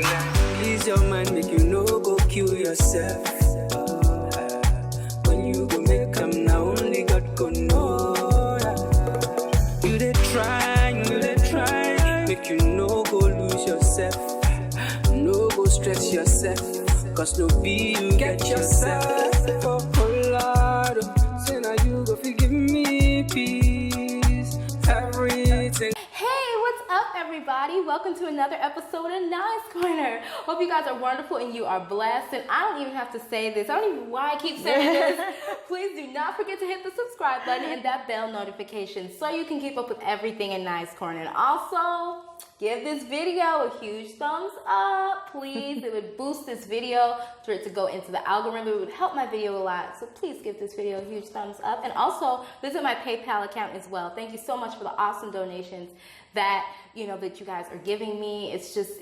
Please your mind, make you no go kill yourself. When you go make them now, only God go know. You dey try, make you no go lose yourself. No go stress yourself, cause no be you get yourself. Oh Lord, say now you go forgive me peace, everything. Up, everybody, welcome to another episode of Nice Corner. Hope you guys are wonderful and you are blessed. And I don't even have to say this. I don't even know why I keep saying this. Please do not forget to hit the subscribe button and that bell notification so you can keep up with everything in Nice Corner. And also, give this video a huge thumbs up, please. It would boost this video for it to go into the algorithm. It would help my video a lot. So please give this video a huge thumbs up. And also visit my PayPal account as well. Thank you so much for the awesome donations that that you guys are giving me. It's just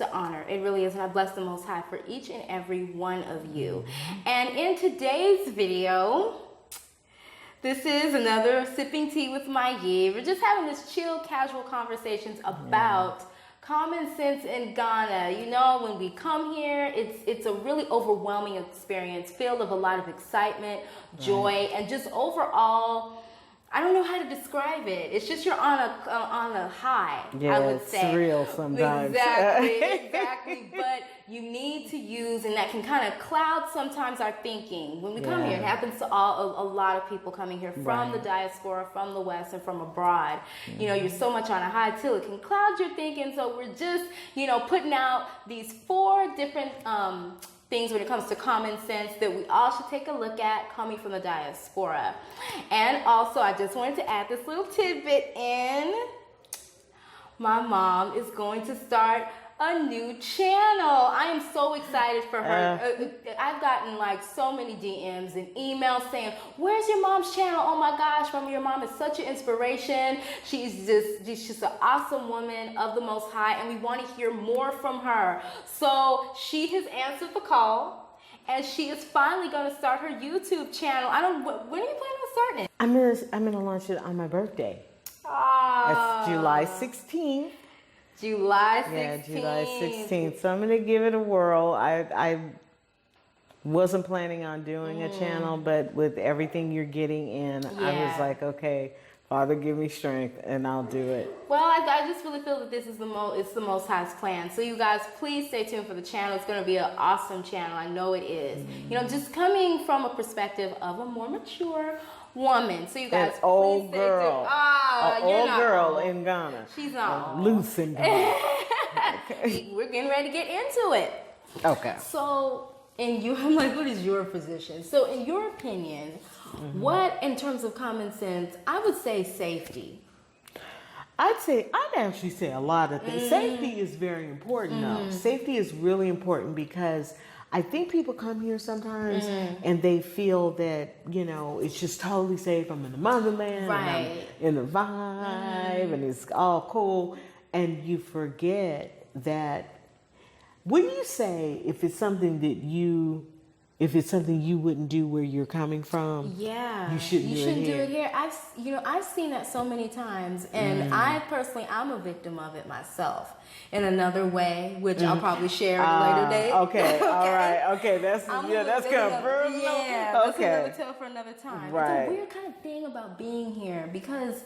an honor. It really is. And I bless the Most High for each and every one of you. And in today's video, this is another sipping tea with my Yi. We're just having this chill, casual conversations about common sense in Ghana. You know, when we come here, it's a really overwhelming experience, filled with a lot of excitement, joy, and just overall, I don't know how to describe it. It's just you're on a high, I would say. It's surreal sometimes. Exactly. But you need to use, and that can kind of cloud sometimes our thinking. When we come here, it happens to a lot of people coming here from the diaspora, from the West, and from abroad. You're so much on a high till it can cloud your thinking. So we're just, putting out these 4 different things when it comes to common sense that we all should take a look at coming from the diaspora. And also, I just wanted to add this little tidbit in. My mom is going to start a new channel. I am so excited for her. I've gotten like so many DMs and emails saying, where's your mom's channel? Oh my gosh, Mama, your mom is such an inspiration. She's just an awesome woman of the Most High, and we want to hear more from her. So she has answered the call, and she is finally going to start her YouTube channel. When are you planning on starting it? I'm gonna launch it on my birthday. Ah, That's July 16th. July 16th. Yeah, July 16th. So I'm going to give it a whirl. I wasn't planning on doing a channel, but with everything you're getting in, I was like, okay, Father, give me strength, and I'll do it. Well, I just really feel that this is the Most High's plan. So you guys, please stay tuned for the channel. It's going to be an awesome channel. I know it is. Just coming from a perspective of a more mature woman. So you guys, an old girl. An old girl old. In Ghana. She's not loose in Ghana. Okay. We're getting ready to get into it. Okay. So, I'm like, what is your position? So, in your opinion, what, in terms of common sense, I would say safety. I'd actually say a lot of things. Safety is very important, though. Safety is really important because I think people come here sometimes and they feel that, it's just totally safe. I'm in the motherland, and I'm in the vibe, and it's all cool. And you forget that, what do you say if it's something you wouldn't do where you're coming from? Yeah, you shouldn't do it here. I've seen that so many times, and I'm a victim of it myself in another way, which I'll probably share at a later date. Okay, all right, okay, that's confirmed. That's another tale for another time. Right. It's a weird kind of thing about being here because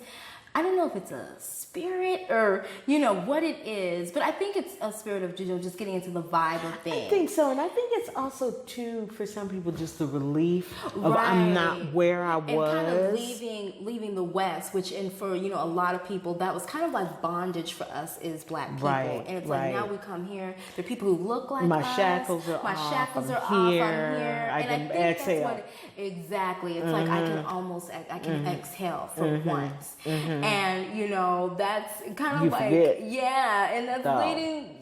I don't know if it's a spirit or, what it is, but I think it's a spirit of, just getting into the vibe of things. I think so, and I think it's also, too, for some people, just the relief of I'm not where I was. And kind of leaving the West, which, and for, a lot of people, that was kind of like bondage for us as Black people. Right, and it's like, now we come here, there are people who look like my us. Shackles are My off. shackles are I'm here. off. I'm here. I can exhale. Exactly. It's like I can exhale for once. And, that's kind of forget. And that's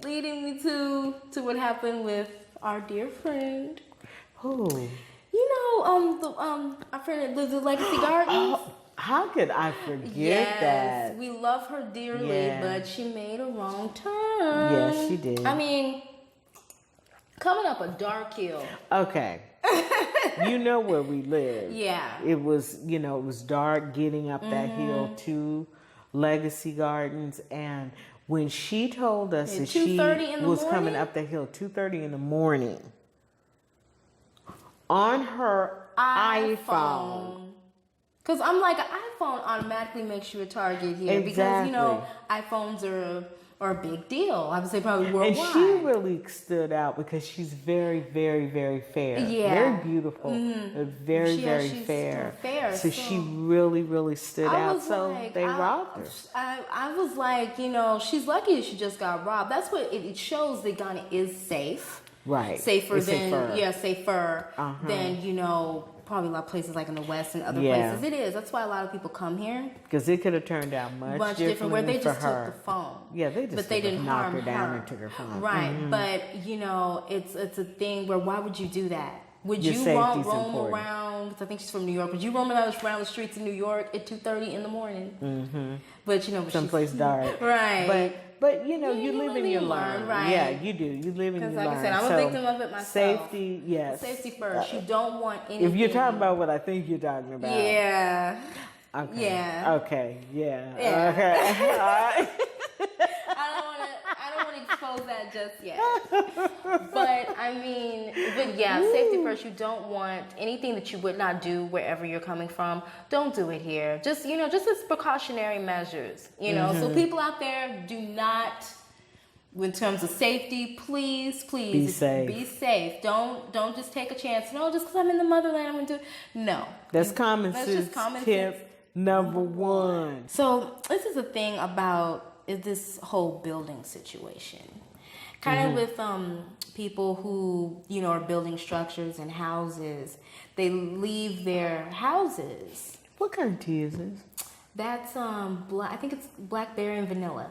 leading me to what happened with our dear friend. Who? Our friend that lives at Legacy Gardens. How could I forget that? We love her dearly, but she made a wrong turn. Yes, she did. I mean, coming up a dark hill. Okay. You know where we live. Yeah. It was, it was dark getting up that hill to Legacy Gardens, and When she told us that she 2:30 in the was morning? coming up the hill 2:30 in the morning on her iPhone. Because I'm like, an iPhone automatically makes you a target here. Because, you know, iPhones are a big deal. I would say probably worldwide. And she really stood out because she's very, very, very fair. Yeah. Very beautiful. Very, very she's fair. fair. So she really, really stood out. So like, they robbed her. I was like, you know, she's lucky that she just got robbed. That's what it shows that Ghana is safe. Right. Safer It's than, safer. than, you know, probably a lot of places like in the West and other places. It is. That's why a lot of people come here. Because it could have turned out much different where they for just her. took the phone. Yeah, they just but they didn't knocked harm her down and took her phone. Right. But, you know, it's a thing where why would you do that? Would Your you safety's roam important. around? Because I think she's from New York. Would you roam around the streets in New York at 2:30 in the morning? Mm-hmm. But you know, someplace dark. Right. But you know, you live and you learn. Right. Yeah, you do. You live and you learn. Because like I said, I'm a victim of it myself. Safety, yes. Safety first. You don't want anything. If you're talking about what I think you're talking about. Yeah. Okay. Yeah. Okay. Yeah. Yeah. Okay. All right. I don't want to expose that just yet. But safety first. You don't want anything that you would not do wherever you're coming from. Don't do it here. Just as precautionary measures. So people out there, do not. In terms of safety, please be safe. Be safe. Don't just take a chance. No, just because I'm in the motherland, I'm gonna do it. No. That's common sense. Just common tip sense. number one. So this is the thing about this whole building situation. Kind of with people who, are building structures and houses. They leave their houses. What kind of tea is this? That's I think it's blackberry and vanilla.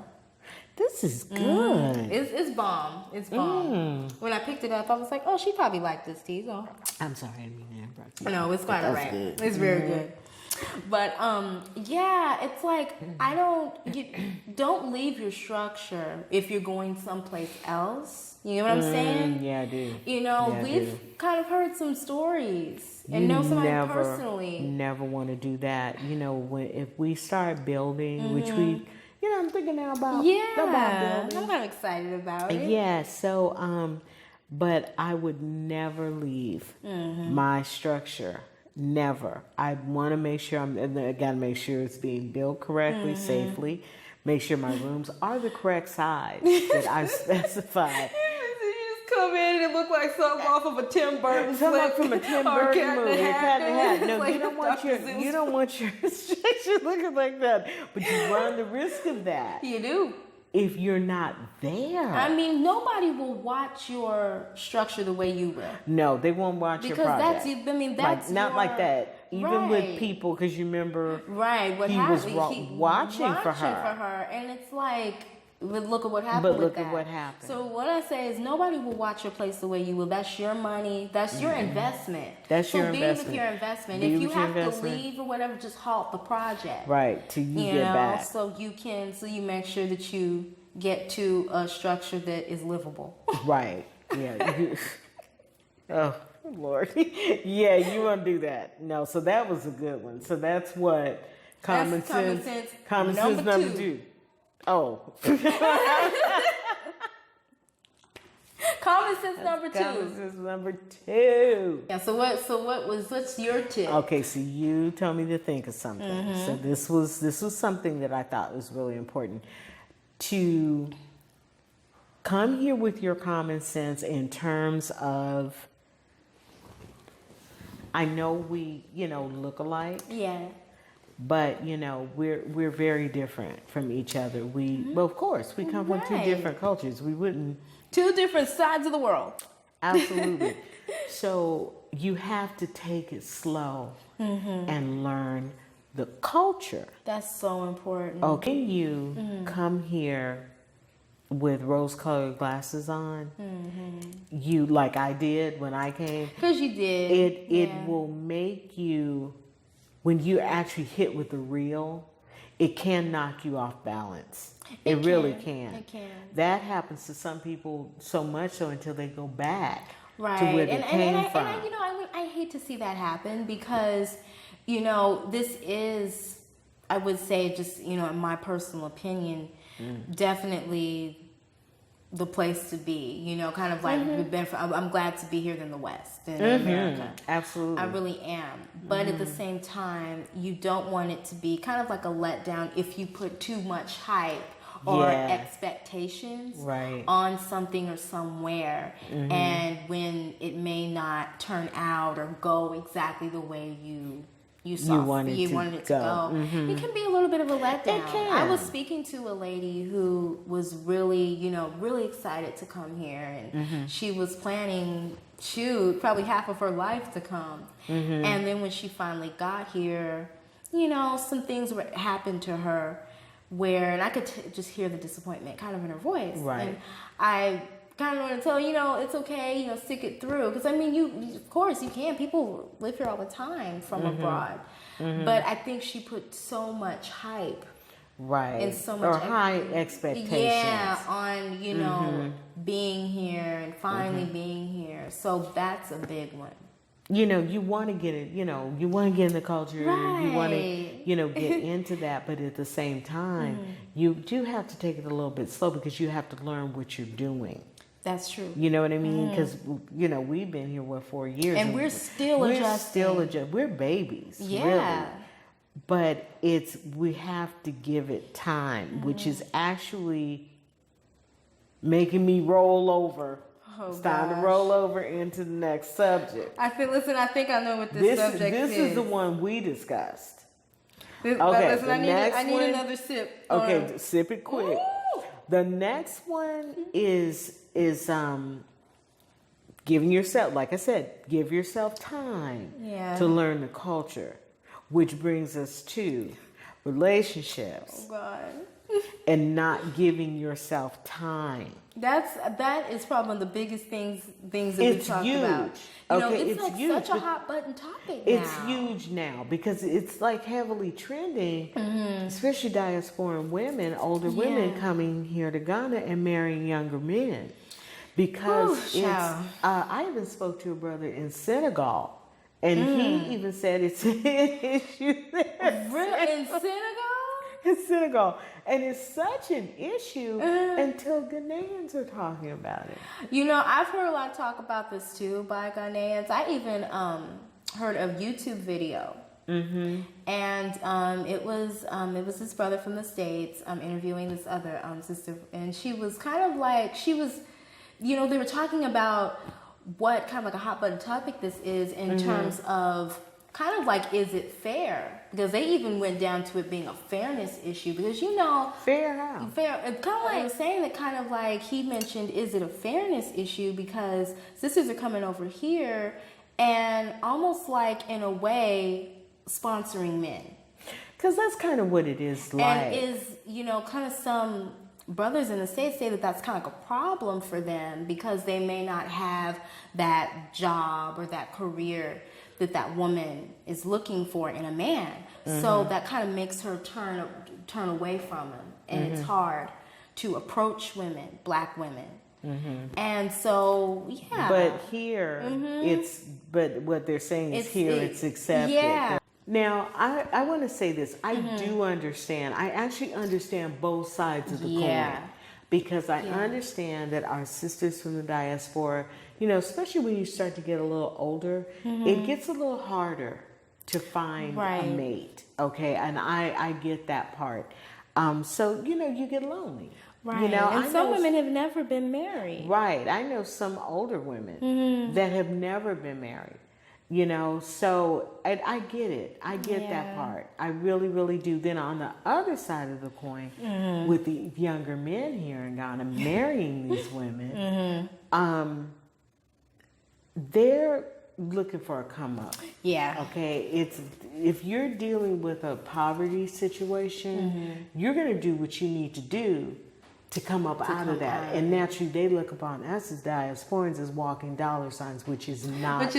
This is good. It's bomb. It's bomb. When I picked it up, I was like, oh, she probably liked this tea. So I'm sorry, I didn't mean to interrupt you. no, it's quite alright. It's very good. But it's like don't leave your structure if you're going someplace else. You know what I'm saying? Yeah, I do. We've kind of heard some stories and know somebody personally. Never want to do that. If we start building, which we, I'm thinking now about building. I'm kind of excited about it. Yeah. So, but I would never leave my structure. Never. I want to make sure I gotta make sure it's being built correctly, safely. Make sure my rooms are the correct size that I specified. You just come in and it look like something off of a Tim Burton Something from a Tim Burton movie. Cat in the Hat. No, like you don't want your structure looking like that. But you run the risk of that. You do. If you're not there. I mean, nobody will watch your structure the way you will. No, they won't watch your project. That's not like that. Even with people, because you remember, what he happened? was watching for her, and it's like, look at what happened. But look at what happened. So what I say is, nobody will watch your place the way you will. That's your money. That's your investment. That's your investment. So be with your investment. If you have to leave or whatever, just halt the project. Right, till you get back. So you make sure that you get to a structure that is livable. Right. Yeah. Oh, Lord. Yeah, you want to do that. No, so that was a good one. So that's what common sense number two. Oh. Common sense number two. Common sense number two. Yeah. So what's your tip? Okay, so you told me to think of something. So this was something that I thought was really important. To come here with your common sense in terms of, I know we, look alike. Yeah. But, we're very different from each other. Well, of course, we come from two different cultures. We wouldn't. Two different sides of the world. Absolutely. So you have to take it slow and learn the culture. That's so important. Oh, can you come here with rose-colored glasses on? You, like I did when I came. Because you did. It will make you, when you actually hit with the real, it can knock you off balance. It really can. It can. That happens to some people so much so until they go back to where they came from. And I hate to see that happen because, this is, I would say, just, in my personal opinion, definitely the place to be, you know, kind of like I'm glad to be here in the West, in America. Absolutely. I really am. But at the same time, you don't want it to be kind of like a letdown if you put too much hype or expectations on something or somewhere, and when it may not turn out or go exactly the way you wanted it to go. It can be a little bit of a letdown. It can. I was speaking to a lady who was really excited to come here, and she was planning, probably half of her life to come. And then when she finally got here, some things happened to her where, and I could just hear the disappointment kind of in her voice. Right. And I kind of want to tell her, it's okay, stick it through. Because, I mean, of course you can. People live here all the time from abroad. But I think she put so much hype. Right. And so much high expectations. Yeah, on, being here and finally being here. So that's a big one. You want to get it, you want to get in the culture. Right. You want to, get into that. But at the same time, you do have to take it a little bit slow because you have to learn what you're doing. That's true. You know what I mean? Because, we've been here, 4 years. And we're still adjusting. We're babies, yeah. really. But we have to give it time, which is actually making me roll over. It's time to roll over into the next subject. I think I know what this subject is. This is the one we discussed. Okay, I need another sip. Okay, sip it quick. Ooh. The next one is giving yourself, like I said, give yourself time to learn the culture, which brings us to relationships. Oh God. And not giving yourself time. That is probably one of the biggest things that we talk about. It's like huge, such a hot button topic now. It's huge now because it's like heavily trending, especially diasporan women, older women coming here to Ghana and marrying younger men. Because I even spoke to a brother in Senegal, and he even said it's an issue there. Really? In Senegal? In Senegal. And it's such an issue until Ghanaians are talking about it. I've heard a lot of talk about this too by Ghanaians. I even heard a YouTube video. And it was this brother from the States interviewing this other sister, and she was kind of like, they were talking about what kind of like a hot button topic this is in terms of kind of like, is it fair? Because they even went down to it being a fairness issue. Because fair how? Fair, kind of like saying that, kind of like he mentioned, is it a fairness issue? Because sisters are coming over here and almost like in a way sponsoring men. Because that's kind of what it is like. And is kind of some brothers in the States say that that's kind of like a problem for them because they may not have that job or that career that woman is looking for in a man. So that kind of makes her turn away from him. And it's hard to approach women, black women. And so, yeah. But here, but what they're saying is it's accepted. Yeah. Now, I want to say this. I do understand. I actually understand both sides of the coin. Because I understand that our sisters from the diaspora, especially when you start to get a little older, it gets a little harder to find a mate. Okay, and I get that part. So, you get lonely. Right. And some women have never been married. Right. I know some older women that have never been married. So I get it. I get that part. I really, really do. Then on the other side of the coin, with the younger men here in Ghana marrying these women, they're looking for a come up. Yeah. Okay. If you're dealing with a poverty situation, you're going to do what you need to do to come up out of that. And naturally, they look upon us as diasporans as walking dollar signs, which is not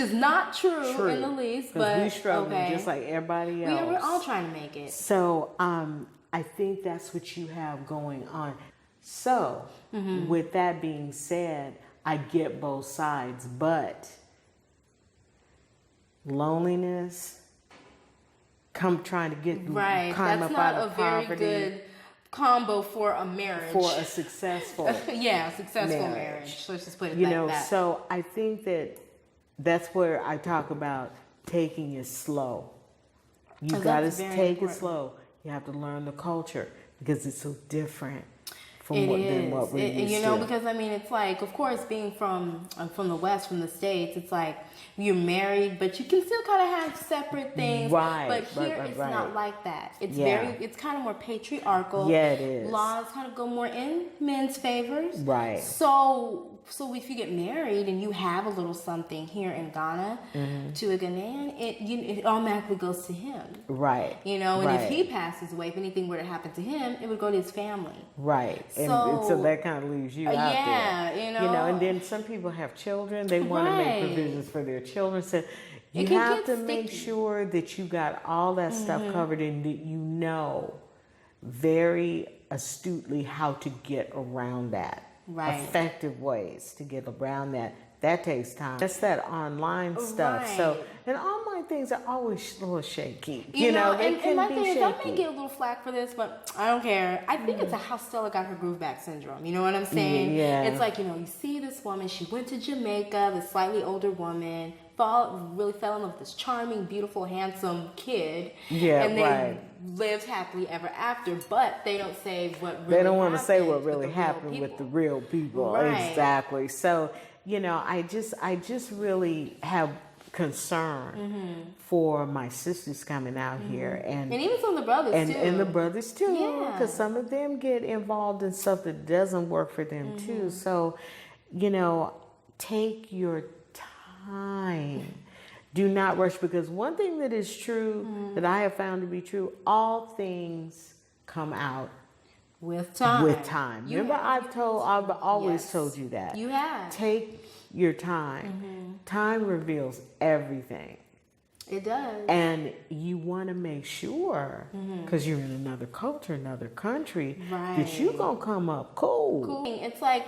true in the least. But we struggle just like everybody else. We're all trying to make it. So I think that's what you have going on. So with that being said, I get both sides, but loneliness, trying to climb up out of poverty. Very good combo for a marriage. For a successful successful marriage. Let's just put it like that. So I think that's where I talk about taking it slow. You got to take it slow. You have to learn the culture because it's so different than what we're used to. Because I mean, it's like, of course, being from the West, from the States, it's like you're married, but you can still kind of have separate things. Right. But here it's not like that. It's it's kind of more patriarchal. Yeah, it is. Laws kind of go more in men's favors. Right. So if you get married and you have a little something here in Ghana to a Ghanaian, it automatically goes to him. Right. And if he passes away, if anything were to happen to him, it would go to his family. Right. And so that kind of leaves you out there. And then some people have children. They want to make provisions for their children. So you have to make sure that you got all that stuff covered and that you know very astutely how to get around that. Right. Effective ways to get around that. That takes time. That's that online stuff. Right. So, and online things are always a little shaky. They and can my be thing shaky. is, I may get a little flack for this, but I don't care. I think it's a how Stella got her groove back syndrome. You know what I'm saying? Yeah. It's like, you see this woman, she went to Jamaica, this slightly older woman, really fell in love with this charming, beautiful, handsome kid. Yeah, and they lived happily ever after, but they don't say what really happened. They don't want to say what really happened with the real people. Right. Exactly. So, I just really have concern for my sisters coming out here. And even some of the brothers too. And the brothers too. Because some of them get involved in stuff that doesn't work for them too. So, take your time. Do not rush, because one thing that is true that I have found to be true, all things come out with time. Remember, I've always told you that. You have. Take your time. Time reveals everything. It does. And you want to make sure, because you're in another culture, another country, that you're going to come up cool. It's like,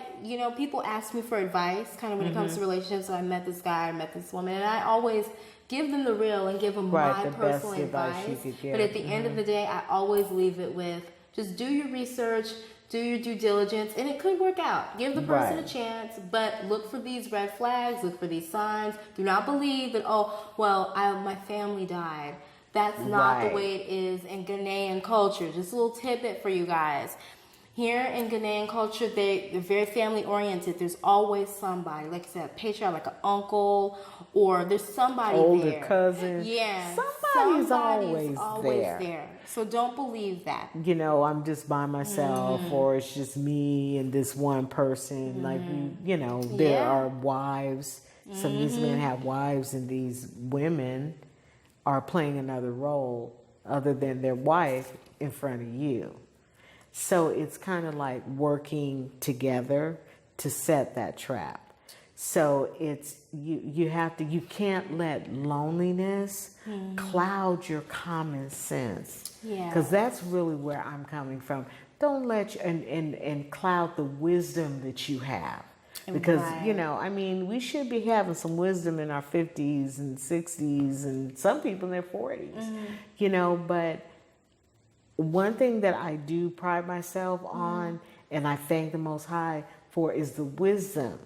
people ask me for advice kind of when it comes to relationships. So I met this guy, I met this woman, and I always give them the real and give them my personal advice. But at the end of the day, I always leave it with, just do your research, do your due diligence, and it could work out. Give the person a chance, but look for these red flags, look for these signs. Do not believe that, my family died. That's not the way it is in Ghanaian culture. Just a little tidbit for you guys. Here in Ghanaian culture, they're very family oriented. There's always somebody, like I said, a patriarch, like an uncle, or there's somebody older there. cousin. Yeah. Somebody's always there. So don't believe that. I'm just by myself, or it's just me and this one person. Like, there are wives. Some of these men have wives, and these women are playing another role other than their wife in front of you. So it's kind of like working together to set that trap. So it's you can't let loneliness cloud your common sense. Yeah. Because that's really where I'm coming from. Don't let and cloud the wisdom that you have. Because, we should be having some wisdom in our 50s and 60s and some people in their 40s, but one thing that I do pride myself on, and I thank the Most High for, is the wisdom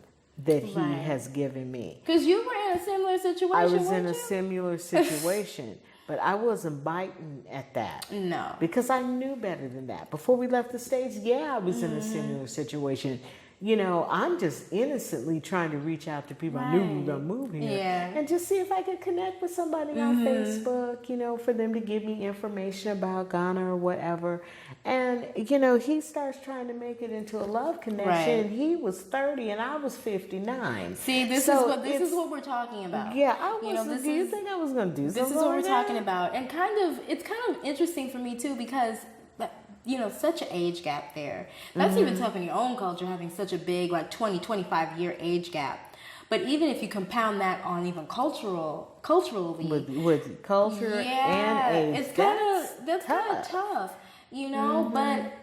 that He has given me. Because you were in a similar situation. I was in a similar situation, but I wasn't biting at that. No. Because I knew better than that. Before we left the States, I was in a similar situation. I'm just innocently trying to reach out to people. I knew we were going to move here. And just see if I could connect with somebody on Facebook, for them to give me information about Ghana or whatever. And, he starts trying to make it into a love connection. Right. He was 30 and I was 59. See, this is what we're talking about. Yeah, do you think I was going to do something? This is what we're talking about. And it's kind of interesting for me, too, because such an age gap there. That's even tough in your own culture, having such a big, 20, 25-year age gap. But even if you compound that on even culturally. With culture and age. That's kind of tough, but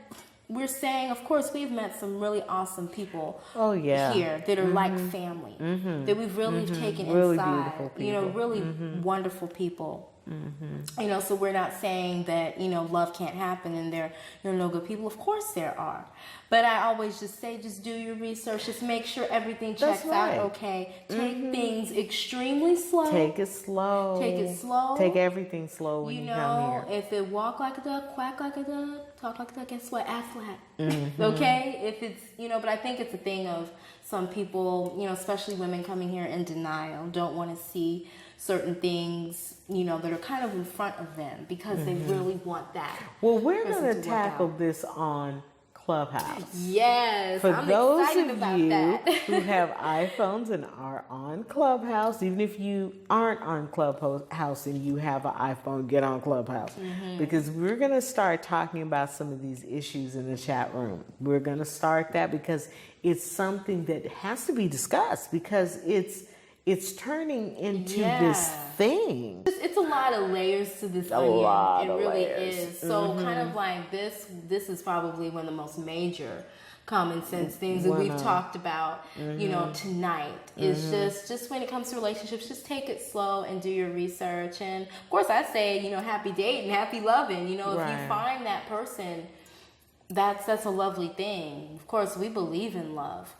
we're saying, of course, we've met some really awesome people here that are like family, that we've really taken really inside. Beautiful people. Really wonderful people. You know, so we're not saying that, you know, love can't happen and there are no good people. Of course there are. But I always just say, just do your research. Just make sure everything checks out okay. Take things extremely slow. Take it slow. Take it slow. Take everything slow when you come here. If it walk like a duck, quack like a duck, talk like a duck, guess what? Act flat. Okay? If it's, you know, but I think it's a thing of some people, you know, especially women coming here in denial, don't want to see certain things, you know, that are kind of in front of them because they really want that. Well, we're going to tackle this on Clubhouse. Yes, For I'm those excited of about you that. who have iPhones and are on Clubhouse, even if you aren't on Clubhouse and you have an iPhone, get on Clubhouse. Because we're going to start talking about some of these issues in the chat room. We're going to start that because it's something that has to be discussed because it's turning into this thing. It's a lot of layers to this onion. It really is. So kind of like this is probably one of the most major common sense things that we've talked about, you know, tonight. Is just when it comes to relationships, just take it slow and do your research. And of course I say, you know, happy dating, happy loving. You know, if you find that person, that's a lovely thing. Of course, we believe in love.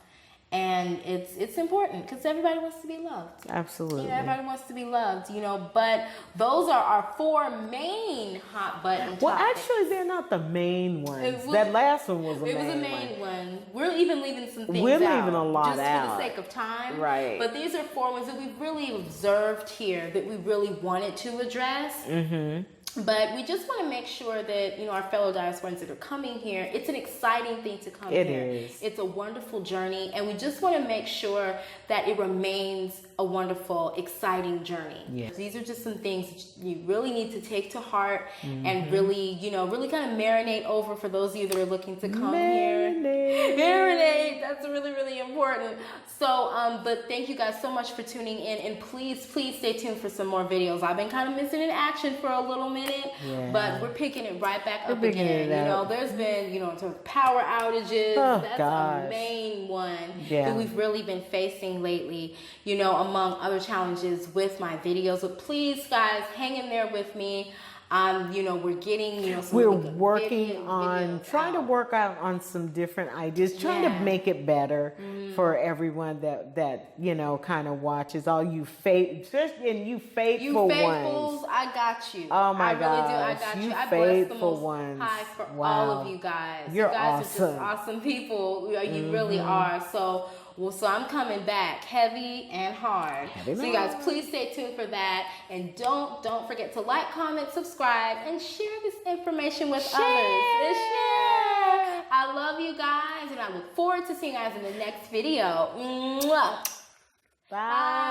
And it's important because everybody wants to be loved. Absolutely. You know, everybody wants to be loved, you know, but those are our 4 main hot button topics. Well, actually, they're not the main ones. That last one was a main one. It was a main one. We're even leaving some things out. We're leaving a lot just out. for the sake of time. Right. But these are 4 ones that we've really observed here that we really wanted to address. But we just want to make sure that, you know, our fellow diasporans that are coming here, it's an exciting thing to come here. It is. It's a wonderful journey, and we just want to make sure that it remains a wonderful, exciting journey. Yes. These are just some things that you really need to take to heart and really, you know, really kind of marinate over for those of you that are looking to come here. Marinate. That's really, really important. So, but thank you guys so much for tuning in, and please stay tuned for some more videos. I've been kind of missing in action for a little minute, but we're picking it right back up again. You know, there's been, you know, sort of power outages. That's a main one that we've really been facing lately, you know, among other challenges with my videos. But please, guys, hang in there with me. You know, we're getting, you know, some we're working on trying to work out on some different ideas, trying to make it better for everyone that you know kind of watches. All you you faithful ones. I got you. Oh my God, I really do. I got you. I bless the most high for all of you guys. You're you guys awesome. are just awesome people. You really are. So I'm coming back heavy and hard. So you guys, please stay tuned for that. And don't forget to like, comment, subscribe, and share this information with others. And share. I love you guys, and I look forward to seeing you guys in the next video. Mwah. Bye.